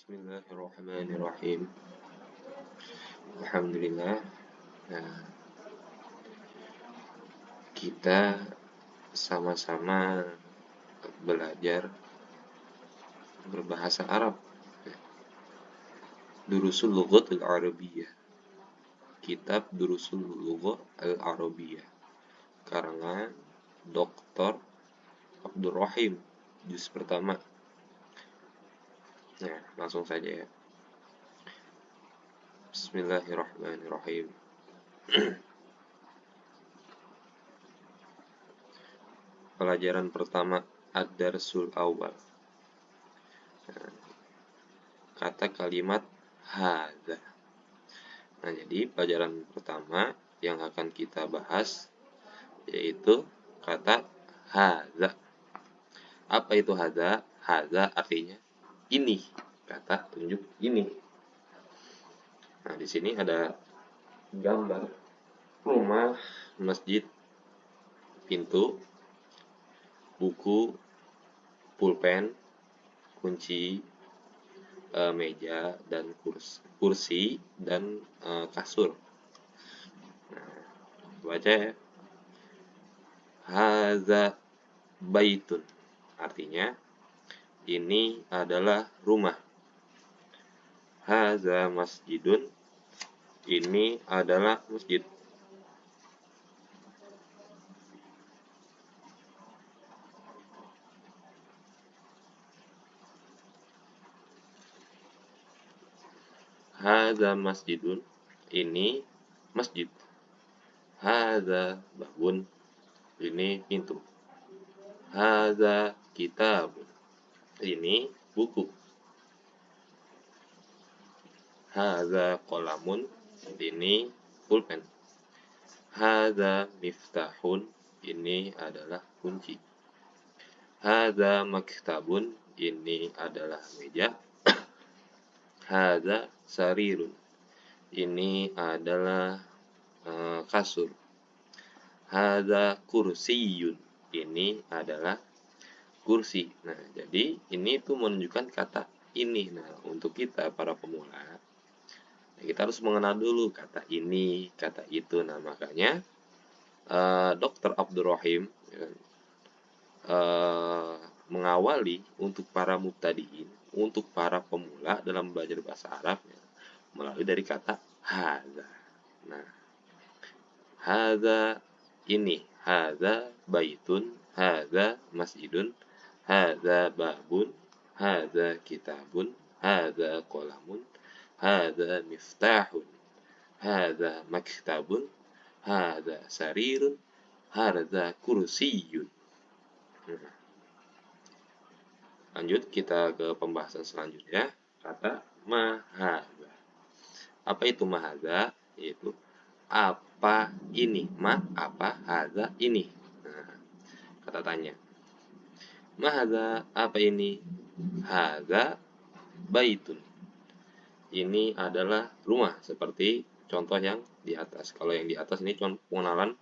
Bismillahirrahmanirrahim. Alhamdulillah. Nah, kita sama-sama belajar berbahasa Arab. Durusul Lughat al-Arabiyyah. Kitab Durusul Lughat al-Arabiyyah. Karangan Dr. Abdul Rahim. Juz pertama. Nah, langsung saja ya. Bismillahirrahmanirrahim. Pelajaran pertama, Ad-Darsul Awal. Kata kalimat hadza. Nah, jadi pelajaran pertama yang akan kita bahas yaitu kata hadza. Apa itu hadza? Hadza artinya ini, kata tunjuk ini. Nah, di sini ada gambar rumah, masjid, pintu, buku, pulpen, kunci, meja dan kursi dan kasur. Nah, baca ya. Hadza baitun. Artinya ini adalah rumah. Hadza masjidun. Ini adalah masjid. Hadza masjidun. Ini masjid. Hadza babun. Ini pintu. Hadza kitabun. Ini buku. Hadza qalamun. Ini pulpen. Hadza miftahun. Ini adalah kunci. Hadza maktabun. Ini adalah meja. Hadza sarirun. Ini adalah kasur. Hadza kursiyun. Ini adalah kursi. Nah, jadi ini tuh menunjukkan kata ini. Nah, untuk kita para pemula, kita harus mengenal dulu kata ini, kata itu. Nah, makanya Dr. Abdul Rahim mengawali untuk para mubtadiin, untuk para pemula dalam belajar bahasa Arab melalui dari kata hadza. Nah, hadza ini, hadza baitun, hadza masjidun, hadza babun, hadza kitabun, hadza qalamun, hadza miftahun, hadza maktabun, hadza sarirun, hadza kursiyun. Lanjut kita ke pembahasan selanjutnya, kata mahadza. Apa itu mahadza? Yaitu apa ini? Ma apa, hadza ini. Nah, kata tanya. Mahadza apa ini? Hadza baitun. Ini adalah rumah, seperti contoh yang di atas. Kalau yang di atas ini cuma pengenalan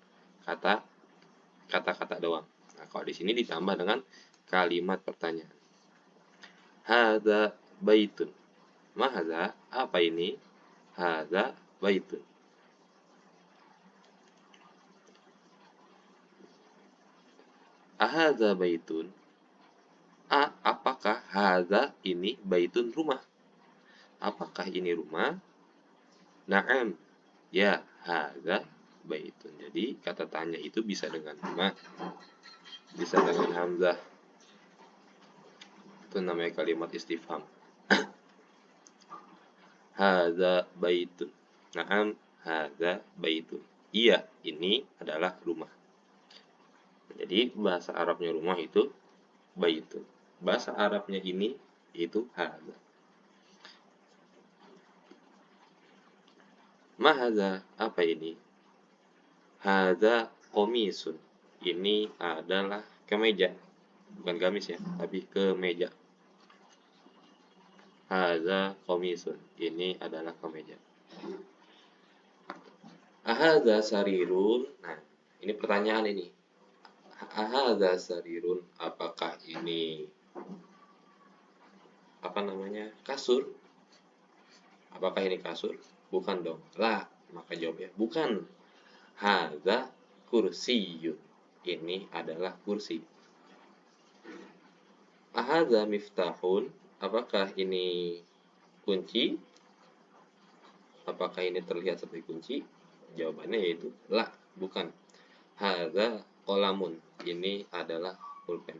kata-kata doang. Nah, kalau di sini ditambah dengan kalimat pertanyaan. Hadza baitun. Mahadza apa ini? Hadza baitun. Ahadza baitun. Apakah hadza ini baitun rumah? Apakah ini rumah? Na'am. Ya, hadza baitun. Jadi kata tanya itu bisa dengan ma, bisa dengan hamzah. Itu namanya kalimat istifham. Hadza baitun. Na'am, hadza baitun. Iya, ini adalah rumah. Jadi bahasa Arabnya rumah itu baitun. Bahasa Arabnya ini itu hadza. Mahadza apa ini? Hadza qamisun. Ini adalah kemeja. Bukan gamis ya, tapi kemeja. Hadza qamisun. Ini adalah kemeja. Ahadza sarirun. Nah, ini pertanyaan ini. Ahadza sarirun. Apakah ini namanya kasur. Apakah ini kasur? Bukan dong. La, maka jawabnya bukan. Hadza kursiyun. Ini adalah kursi. Ahadza miftahun. Apakah ini kunci? Apakah ini terlihat seperti kunci? Jawabannya yaitu la, bukan. Hadza qalamun. Ini adalah pulpen.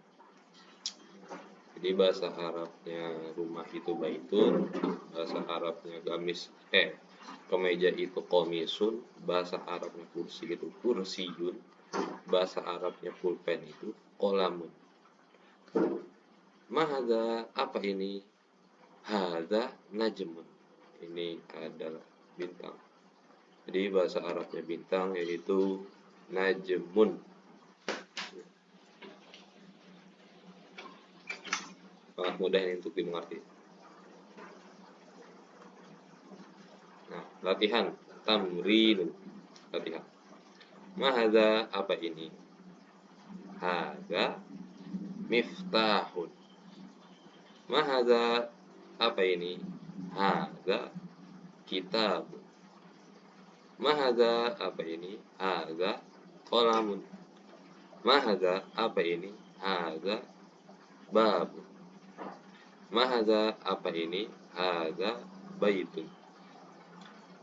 Jadi bahasa Arabnya rumah itu baitun, bahasa Arabnya kemeja itu komisun, bahasa Arabnya kursi itu kursiyun, bahasa Arabnya pulpen itu qalamun. Mahadza, apa ini? Hadza najmun. Ini adalah bintang. Jadi bahasa Arabnya bintang yaitu najmun. Sangat mudah ini untuk dimengerti. Nah, latihan tamrin. Latihan. Mahadza, apa ini? Hadza miftahun. Mahadza, apa ini? Hadza kitab. Mahadza, apa ini? Hadza qalamun. Mahadza, apa ini? Hadza bab. Mahadza, apa ini? Hadza baitun.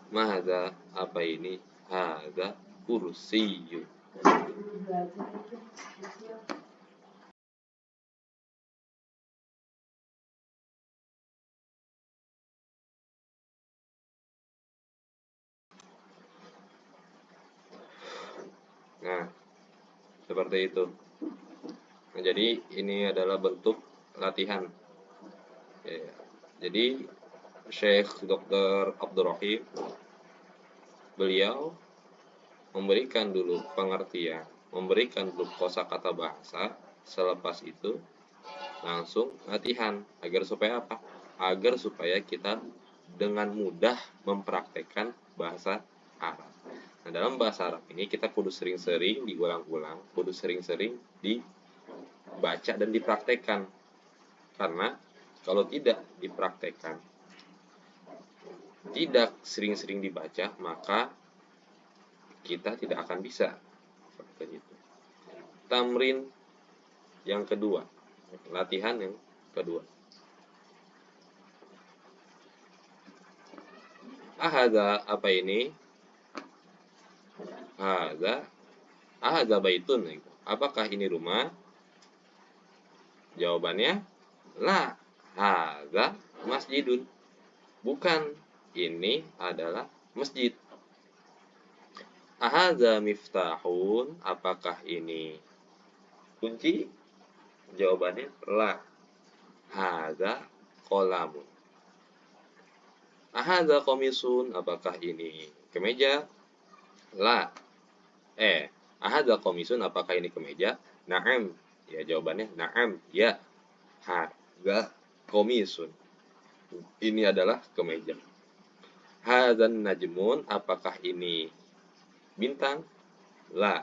Mahadza, apa ini? Hadza kursiyun. Nah, seperti itu. Nah, jadi ini adalah bentuk latihan. Ya, jadi Syekh Dr. Abdurrahim beliau memberikan dulu pengertian, memberikan dulu kosakata bahasa, selepas itu langsung latihan agar supaya apa? Agar supaya kita dengan mudah mempraktekkan bahasa Arab. Nah, dalam bahasa Arab ini kita kudu sering-sering diulang-ulang, kudu sering-sering dibaca dan dipraktekkan. Karena kalau tidak dipraktekkan, tidak sering-sering dibaca, maka kita tidak akan bisa. Seperti itu. Tamrin yang kedua, latihan yang kedua. Ahadza, apa ini? Ahadza baitun. Apakah ini rumah? Jawabannya la. Hadza masjidun. Bukan, ini adalah masjid. Ahadza miftahun. Apakah ini kunci? Jawabannya la. Hadza qalamun. Ahadza komisun. Apakah ini kemeja? La. Ahadza komisun. Apakah ini kemeja? Na'am. Ya, jawabannya na'am. Ya. Hadza komisun. Ini adalah kemeja. Hadzan najmun. Apakah ini bintang? La.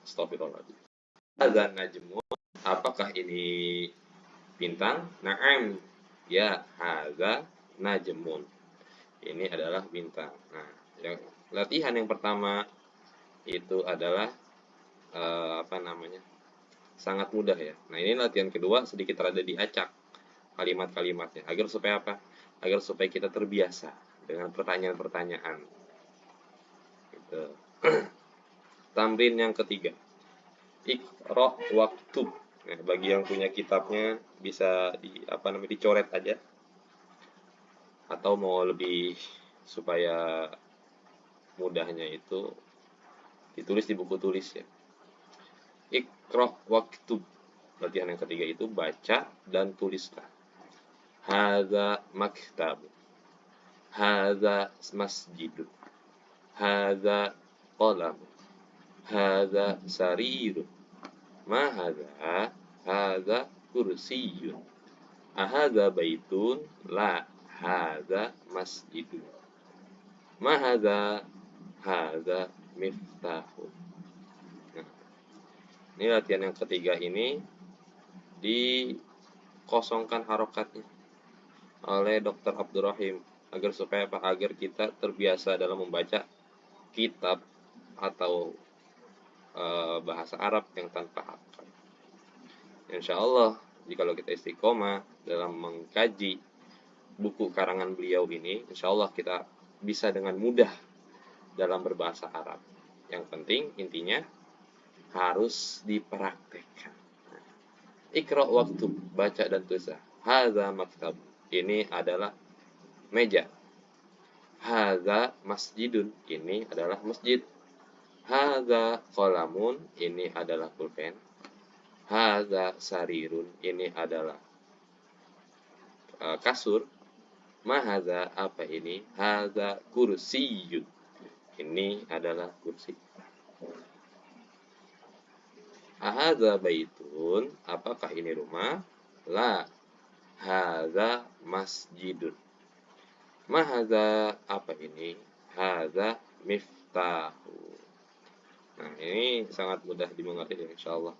Astagfirullahaladzim. Hadzan najmun. Apakah ini bintang? Na'am. Ya, hadza najmun. Ini adalah bintang. Nah, latihan yang pertama itu adalah sangat mudah ya. Nah, ini latihan kedua sedikit rada diacak kalimat-kalimatnya agar supaya apa? Agar supaya kita terbiasa dengan pertanyaan-pertanyaan. Gitu. Tamrin yang ketiga. Iqra waktub. Nah, bagi yang punya kitabnya bisa dicoret aja. Atau mau lebih supaya mudahnya itu ditulis di buku tulis ya. Iqra waktub. Latihan yang ketiga itu baca dan tulislah. Hadza maktab. Hadza masjid. Hadza qalam. Hadza sarir. Ma hadza? Hadza kursiyun. Ahadza baitun? La. Hadza masjidun. Ma hadza? Hadza miftahun. Nah, ini latihan yang ketiga ini dikosongkan harokatnya. oleh Dr. Abdurrahim agar supaya apa? Agar kita terbiasa dalam membaca kitab atau bahasa Arab yang tanpa hafalan. Insya Allah, jika kita istiqomah dalam mengkaji buku karangan beliau ini, insya Allah kita bisa dengan mudah dalam berbahasa Arab. Yang penting intinya harus dipraktekkan. Iqra waktu, baca dan tulis. Hadza maktab. Ini adalah meja. Hadza masjidun. Ini adalah masjid. Hadza qalamun. Ini adalah pulpen. Hadza sarirun. Ini adalah kasur. Ma hadza, apa ini? Hadza kursiyun. Ini adalah kursi. Ahadza baitun, apakah ini rumah? La, hadza masjidun. Ma hadza, apa ini? Hadza miftahu. Nah, ini sangat mudah dimengerti insyaallah.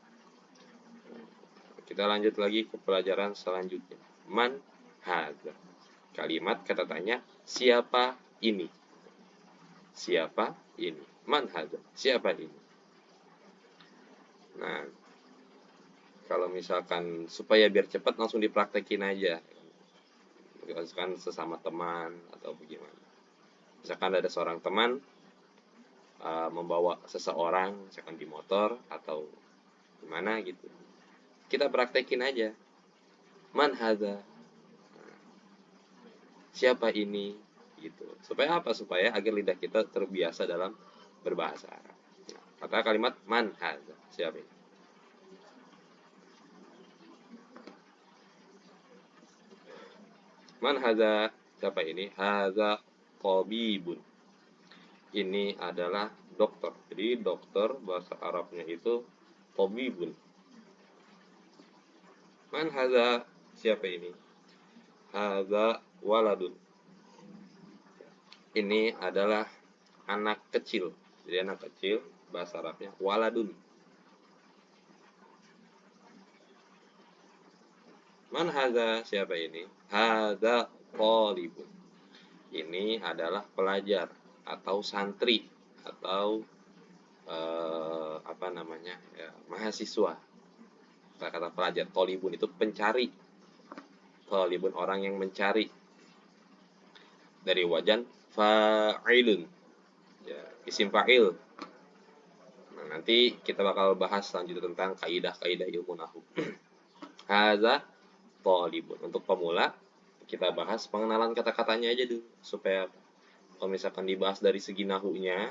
Kita lanjut lagi ke pelajaran selanjutnya. Man hadza. Kalimat kata tanya, siapa ini? Siapa ini? Man hadza, siapa ini? Nah, kalau misalkan supaya biar cepat langsung dipraktekin aja. Misalkan sesama teman atau bagaimana. Misalkan ada seorang teman membawa seseorang, misalkan di motor atau gimana gitu. Kita praktekin aja. Man hadza. Siapa ini? Gitu. Supaya apa? Supaya agar lidah kita terbiasa dalam berbahasa Arab. Maka kalimat man hadza, siapa ini? Man hadza, siapa ini? Hadza tabibun. Ini adalah dokter. Jadi dokter bahasa Arabnya itu tabibun. Man hadza, siapa ini? Hadza waladun. Ini adalah anak kecil. Jadi anak kecil bahasa Arabnya waladun. Man hadza, siapa ini? Hadza talibun. Ini adalah pelajar atau santri atau apa namanya? Ya, mahasiswa. Kata pelajar, talibun itu pencari. Talibun orang yang mencari. Dari wajan fa'ilun. Ya, isim fa'il. Nah, nanti kita bakal bahas selanjutnya tentang kaidah-kaidah ilmu nahwu. Hadza talibun. Untuk pemula, kita bahas pengenalan kata-katanya aja dulu supaya kalau misalkan dibahas dari segi nahunya,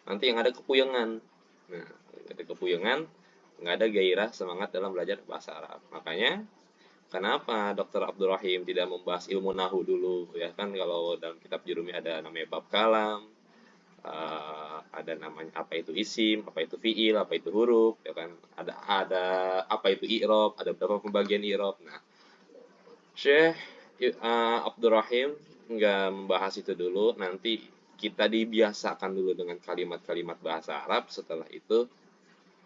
nanti yang ada kepuyengan. Nah, ada kepuyengan, nggak ada gairah semangat dalam belajar bahasa Arab. Makanya kenapa Dr. Abdurrahim tidak membahas ilmu nahu dulu, ya kan? Kalau dalam kitab Jurumi ada namanya bab kalam, ada namanya apa itu isim, apa itu fiil, apa itu huruf, ya kan? Ada apa itu i'rab, ada beberapa pembagian i'rab. Nah, Syekh Abdurrahim nggak membahas itu dulu, nanti kita dibiasakan dulu dengan kalimat-kalimat bahasa Arab, setelah itu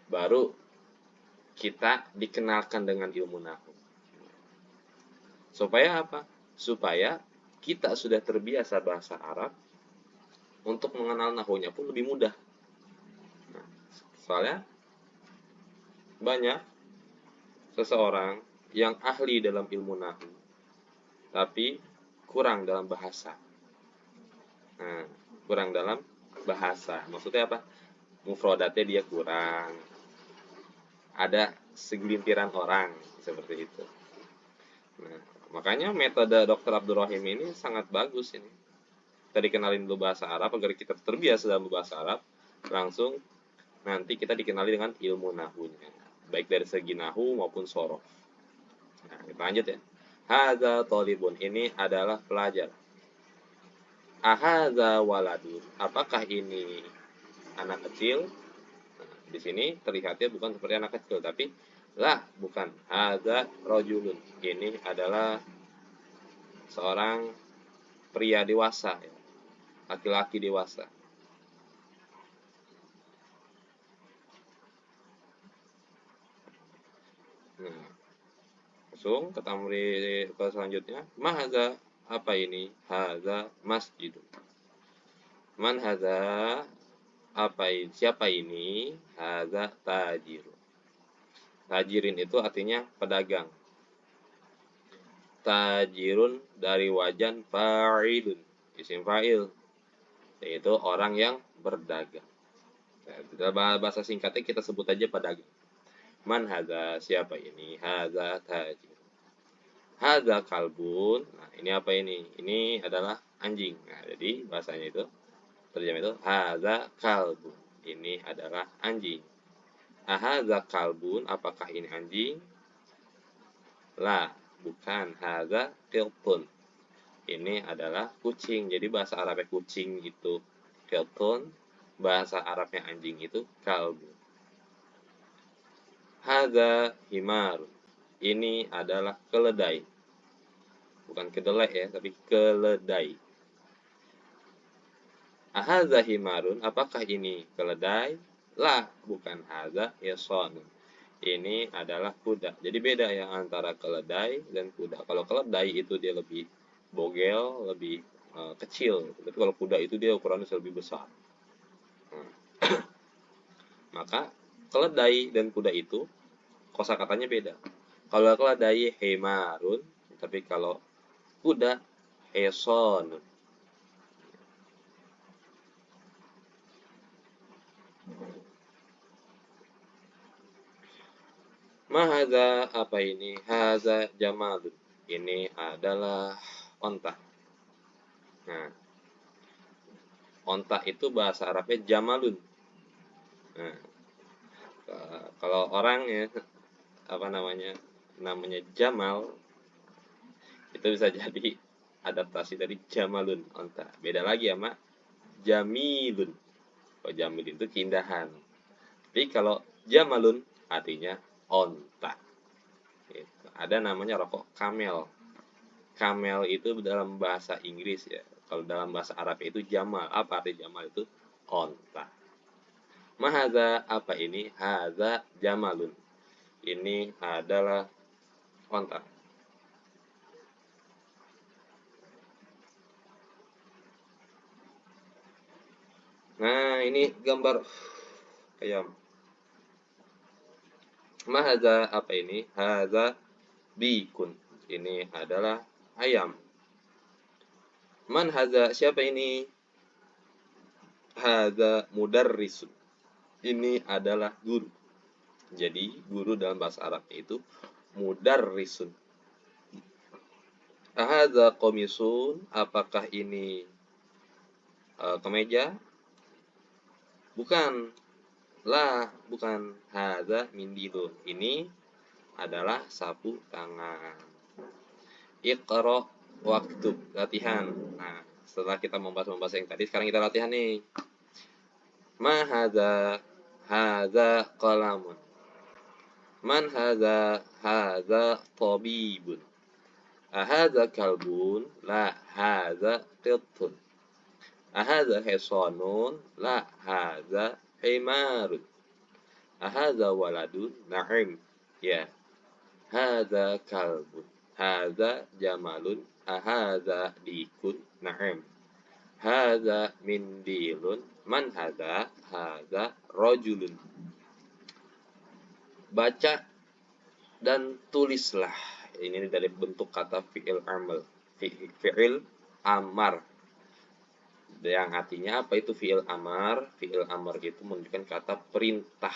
baru kita dikenalkan dengan ilmu nahwu. Supaya apa? Supaya kita sudah terbiasa bahasa Arab, untuk mengenal nahunya pun lebih mudah. Nah, soalnya banyak seseorang yang ahli dalam ilmu nahwu, tapi kurang dalam bahasa. Nah, kurang dalam bahasa. Maksudnya apa? Mufradatnya dia kurang. Ada segelintiran orang seperti itu. Nah, makanya metode Dr. Abdurrahim ini sangat bagus ini. Kita dikenalin dulu bahasa Arab agar kita terbiasa dalam bahasa Arab, langsung nanti kita dikenali dengan ilmu nahunya, baik dari segi nahu maupun sorof. Nah, kita lanjut ya. Hadza talibun, ini adalah pelajar. Ahadza waladun, apakah ini anak kecil? Nah, di sini terlihatnya bukan seperti anak kecil, tapi lah, bukan. Hadza rajulun, ini adalah seorang pria dewasa, ya. Laki-laki dewasa. Nah, langsung ke tamrin ke selanjutnya. Ma hadza, apa ini? Hadza masjidun. Man hadza, apa ini? Siapa ini? Hadza tajirun. Tajirin itu artinya pedagang. Tajirun dari wajan fa'ilun, isim fa'il, yaitu orang yang berdagang. Nah, dalam bahasa singkatnya kita sebut aja pedagang. Man hadza, siapa ini? Hadza tajir. Hadza kalbun. Nah, ini apa ini? Ini adalah anjing. Nah, jadi bahasanya itu terjemah itu hadza kalbun. Ini adalah anjing. Hadza kalbun, apakah ini anjing? La, bukan. Hadza qiltun. Ini adalah kucing. Jadi bahasa Arabnya kucing itu qiltun, bahasa Arabnya anjing itu kalbun. Hadza himar. Ini adalah keledai. Bukan kedelai ya, tapi keledai. Hadza himarun, apakah ini keledai? La, bukan. Hadza hisanun. Ini adalah kuda. Jadi beda ya antara keledai dan kuda. Kalau keledai itu dia lebih bogel, lebih kecil. Tapi kalau kuda itu dia ukurannya lebih besar. Maka keledai dan kuda itu kosakatanya beda. Kalau keledai himarun, tapi kalau kuda hisonun. Mahadza, apa ini? Hadza jamalun. Ini adalah onta. Nah, onta itu bahasa Arabnya jamalun. Nah, kalau orang ya apa namanya Jamal, itu bisa jadi adaptasi dari jamalun, onta. Beda lagi sama jamilun. Kalau jamilun itu keindahan. Tapi kalau jamalun artinya onta. Gitu. Ada namanya rokok camel. Camel itu dalam bahasa Inggris ya. Kalau dalam bahasa Arab itu jamal. Apa arti jamal itu? Onta. Mahadza, apa ini? Hadza jamalun. Ini adalah onta. Nah, ini gambar ayam. Mahadza, apa ini? Hadza bikun. Ini adalah ayam. Man hadza, siapa ini? Hadza mudarrisun. Ini adalah guru. Jadi guru dalam bahasa Arab itu mudarrisun. Hadza qamisun, apakah ini kemeja? Bukan. La, bukan. Hadza mindilun. Ini adalah sapu tangan. Iqra waktub, latihan. Nah, setelah kita membahas yang tadi, sekarang kita latihan nih. Ma hadza, hadza qalamun. Man hadza, hadza tabibun. Ahadza kalbun? La, hadza qittun. Ahadza hisanun? La, hadza himarun. Ahadza waladun? Na'im. Ya. Hadza kalbun. Hadza jamalun. Ahadza dikun? Na'im. Hadza mindilun. Man hadza? Hadza rajulun. Baca dan tulislah. Ini dari bentuk kata fi'il amal. Fi'il amar. Yang artinya apa itu fi'il amar? Fi'il amar itu menunjukkan kata perintah.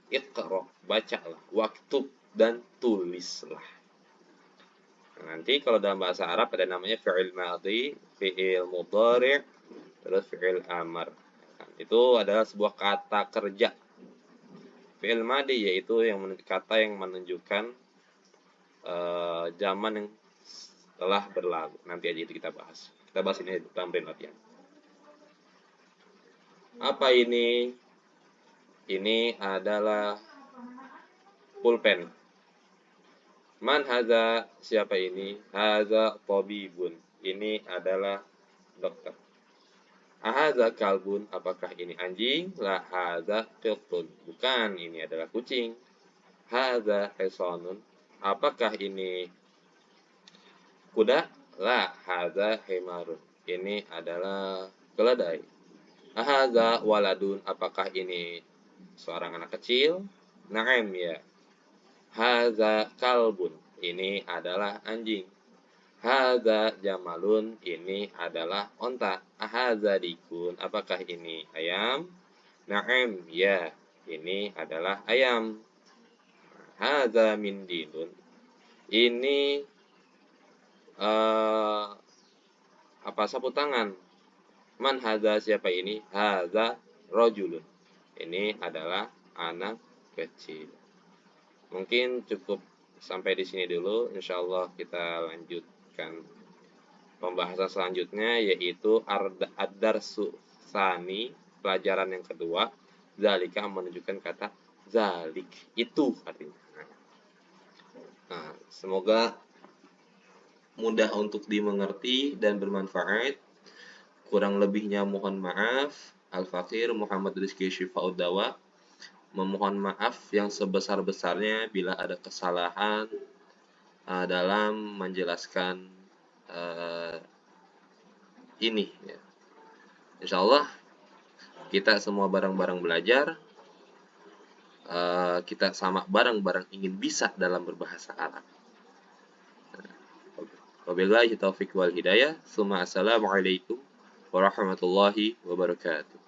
Iqra, bacalah. Waktub, dan tulislah. Nah, nanti kalau dalam bahasa Arab ada namanya fi'il madhi, fi'il mudhari', terus fi'il amar. Nah, itu adalah sebuah kata kerja. Fi'il madhi yaitu kata yang menunjukkan zaman yang telah berlalu. Nanti aja itu kita bahas. Kita bahas ini dalam latihan. Apa ini? Ini adalah pulpen. Man hadza, siapa ini? Hadza tabibun. Ini adalah dokter. Ahadza kalbun, apakah ini anjing? La, hadza qittun. Bukan, ini adalah kucing. Hadza hisanun. Apakah ini kuda? La, hadza himarun. Ini adalah keledai. Ahadza waladun. Apakah ini seorang anak kecil? Na'am, ya. Hadza kalbun. Ini adalah anjing. Hadza jamalun. Ini adalah onta. Ahadza dikun. Apakah ini ayam? Na'am, ya. Ini adalah ayam. Hadza mindilun. Ini sapu tangan. Man hadza, siapa ini? Hadza rajulun. Ini adalah anak kecil. Mungkin cukup sampai di sini dulu. Insyaallah kita lanjutkan pembahasan selanjutnya, yaitu ad-darsu tsani, pelajaran yang kedua. Zalika menunjukkan kata zalik, itu artinya. Nah, semoga mudah untuk dimengerti dan bermanfaat. Kurang lebihnya mohon maaf. Al-Fakir Muhammad Rizky Syifaudawa memohon maaf yang sebesar-besarnya bila ada kesalahan dalam menjelaskan ini. Ya. Insya Allah kita semua bareng-bareng belajar. Kita sama bareng-bareng ingin bisa dalam berbahasa Arab. Wabillahi taufiq wal hidayah. Assalamualaikum warahmatullahi wabarakatuh.